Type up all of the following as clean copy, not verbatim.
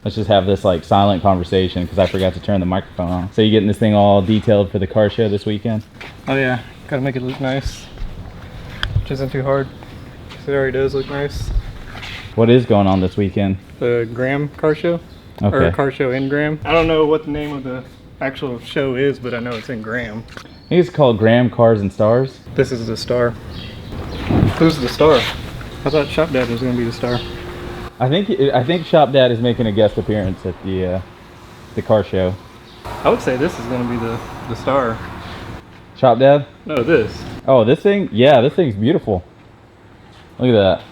Let's just have this like silent conversation because I forgot to turn the microphone on. So you getting this thing all detailed for the car show this weekend? Oh yeah, gotta make it look nice, which isn't too hard because it already does look nice. What is going on this weekend? The Graham car show, okay. Or car show in Graham. I don't know what the name of the actual show is, but I know it's in Graham. I think it's called Graham Cars and Stars. This is the star. Who's the star? I thought Shop Dad was gonna be the star. I think Shop Dad is making a guest appearance at the car show. I would say this is gonna be the star. Shop Dad? No, this. Oh, this thing? Yeah, this thing's beautiful. Look at that.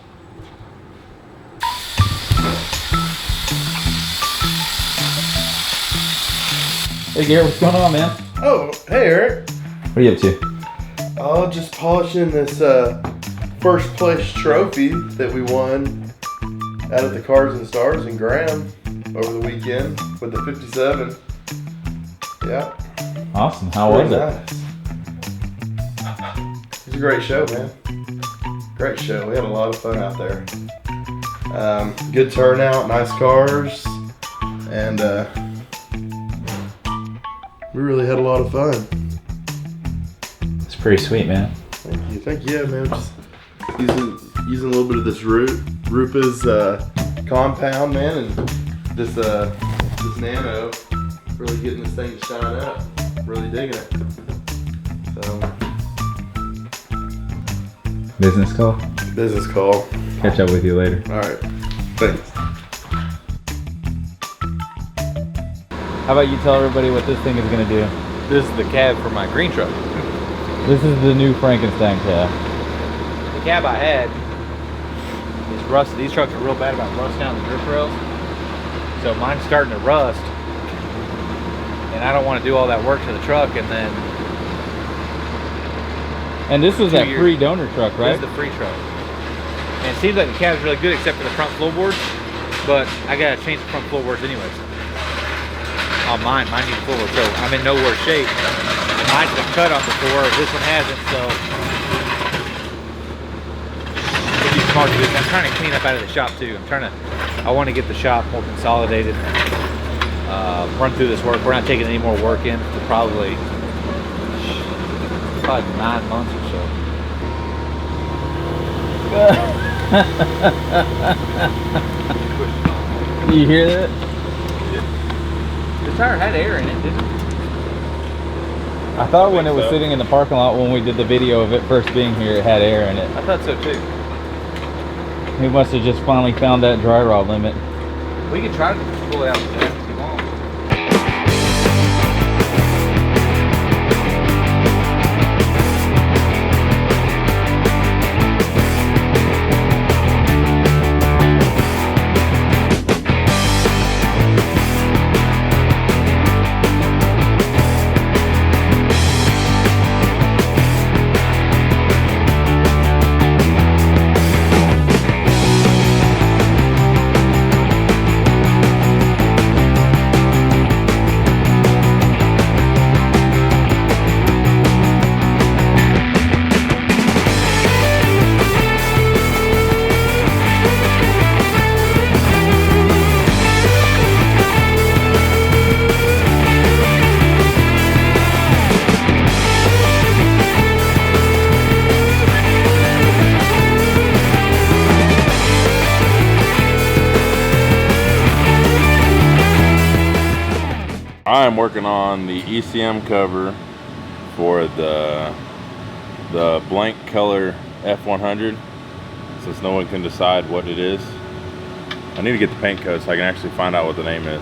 Hey Garrett, what's going on, man? Oh, hey Eric. What are you up to? Oh, just polishing this first place trophy that we won out at the Cars and Stars in Graham over the weekend with the 57. Yeah. Awesome. How was it? Nice. It was a great show, man. Great show. We had a lot of fun out there. Good turnout, nice cars, and we really had a lot of fun. It's pretty sweet, man. Thank you. Thank you. Yeah, man. Just using a little bit of this Rupa's compound, man, and this Nano, really getting this thing to shine up. Really digging it. So, Business call? business call. Catch up with you later. All right. Thanks. How about you tell everybody what this thing is going to do? This is the cab for my green truck. This is the new Frankenstein cab. The cab I had is rusted. These trucks are real bad about rusting out the drip rails. So mine's starting to rust. And I don't want to do all that work to the truck and then... And this was that free donor truck, right? This is the free truck. And it seems like the cab's really good except for the front floorboards. But I got to change the front floorboards anyways. On mine needs floorboards. So I'm in no worse shape. Mine's been cut on before. This one hasn't, so... It'd be smart to do this. I'm trying to clean up out of the shop too. I want to get the shop more consolidated. Run through this work. We're not taking any more work in for probably 9 months or so. You hear that? The tire had air in it, didn't it? I thought when it was sitting in the parking lot when we did the video of it first being here, it had air in it. I thought so too. He must have just finally found that dry rod limit. We can try to pull it out if you want. I'm working on the ECM cover for the blank color F100 since no one can decide what it is. I need to get the paint code so I can actually find out what the name is.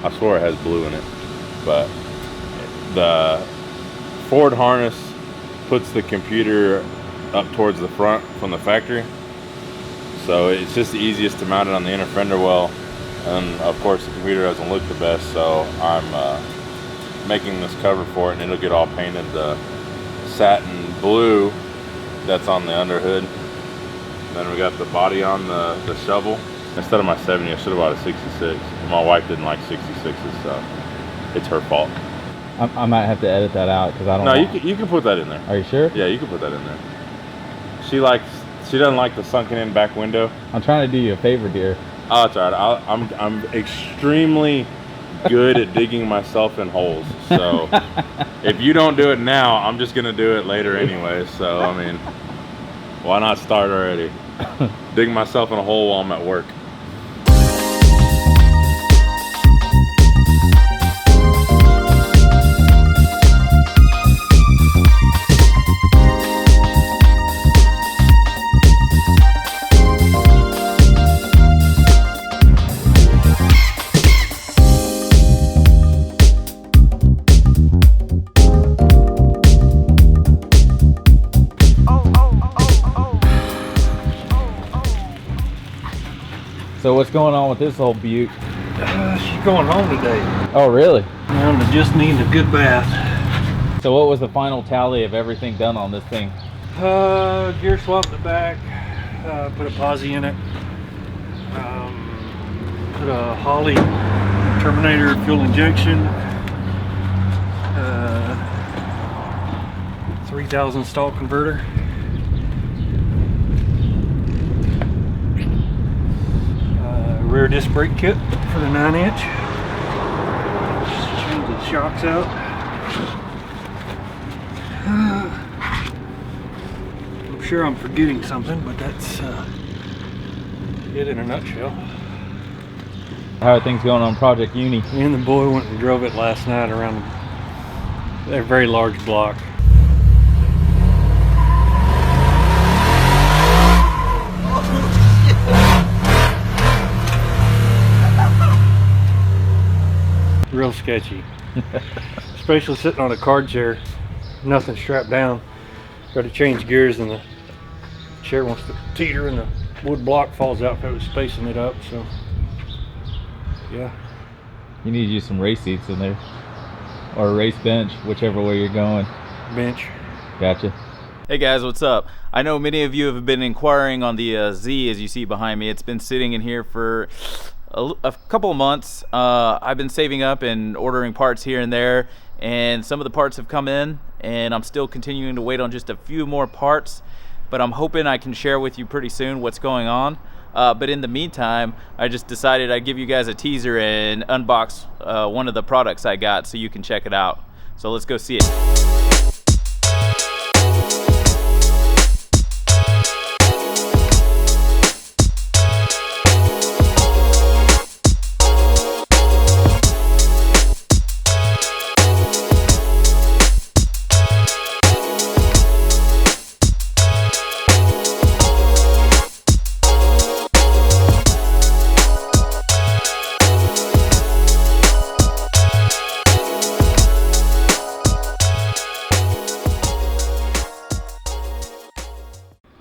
I swore it has blue in it, but the Ford harness puts the computer up towards the front from the factory, so it's just the easiest to mount it on the inner fender well. And of course the computer doesn't look the best, so I'm making this cover for it, and it'll get all painted satin blue that's on the under hood. Then we got the body on the shovel. Instead of my 70, I should have bought a 66. My wife didn't like 66s, so it's her fault. I might have to edit that out because I don't. No, you can put that in there. Are you sure? Yeah, you can put that in there. She doesn't like the sunken in back window. I'm trying to do you a favor, dear. Oh, it's all right. I'm extremely good at digging myself in holes. So if you don't do it now, I'm just gonna do it later anyway. So I mean, why not start already? Digging myself in a hole while I'm at work. So what's going on with this old beaut? She's going home today. Oh, really? I just need a good bath. So what was the final tally of everything done on this thing? Gear swap in the back. Put a posi in it. Put a Holley Terminator fuel injection. 3000 stall converter. Rear disc brake kit for the 9-inch. Just change the shocks out. I'm sure I'm forgetting something, but that's it in a nutshell. How are things going on Project Uni? Me and the boy went and drove it last night around a very large block. Real sketchy. Especially sitting on a card chair, nothing strapped down. Got to change gears and the chair wants to teeter and the wood block falls out if I was spacing it up, so yeah. You need to use some race seats in there. Or a race bench, whichever way you're going. Bench. Gotcha. Hey guys, what's up? I know many of you have been inquiring on the Z, as you see behind me. It's been sitting in here for a couple of months. I've been saving up and ordering parts here and there, and some of the parts have come in, and I'm still continuing to wait on just a few more parts, but I'm hoping I can share with you pretty soon what's going on. But in the meantime, I just decided I'd give you guys a teaser and unbox one of the products I got so you can check it out. So let's go see it.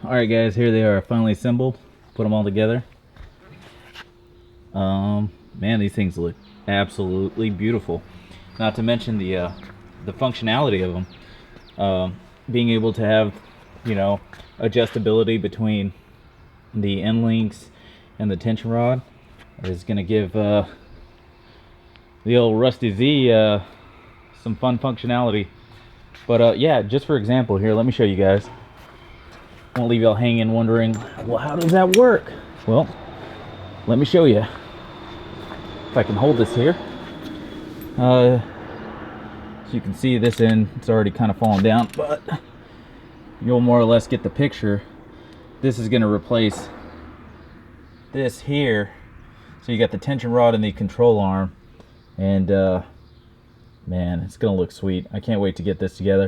Alright guys, here they are finally assembled. Put them all together. Man, these things look absolutely beautiful. Not to mention the functionality of them. Being able to have, you know, adjustability between the end links and the tension rod is going to give the old Rusty Z some fun functionality. But yeah, just for example here, let me show you guys. Won't leave y'all hanging wondering, well, how does that work? Well, let me show you. If I can hold this here. So you can see this end, it's already kind of fallen down, but you'll more or less get the picture. This is going to replace this here. So you got the tension rod and the control arm, and man, it's going to look sweet. I can't wait to get this together.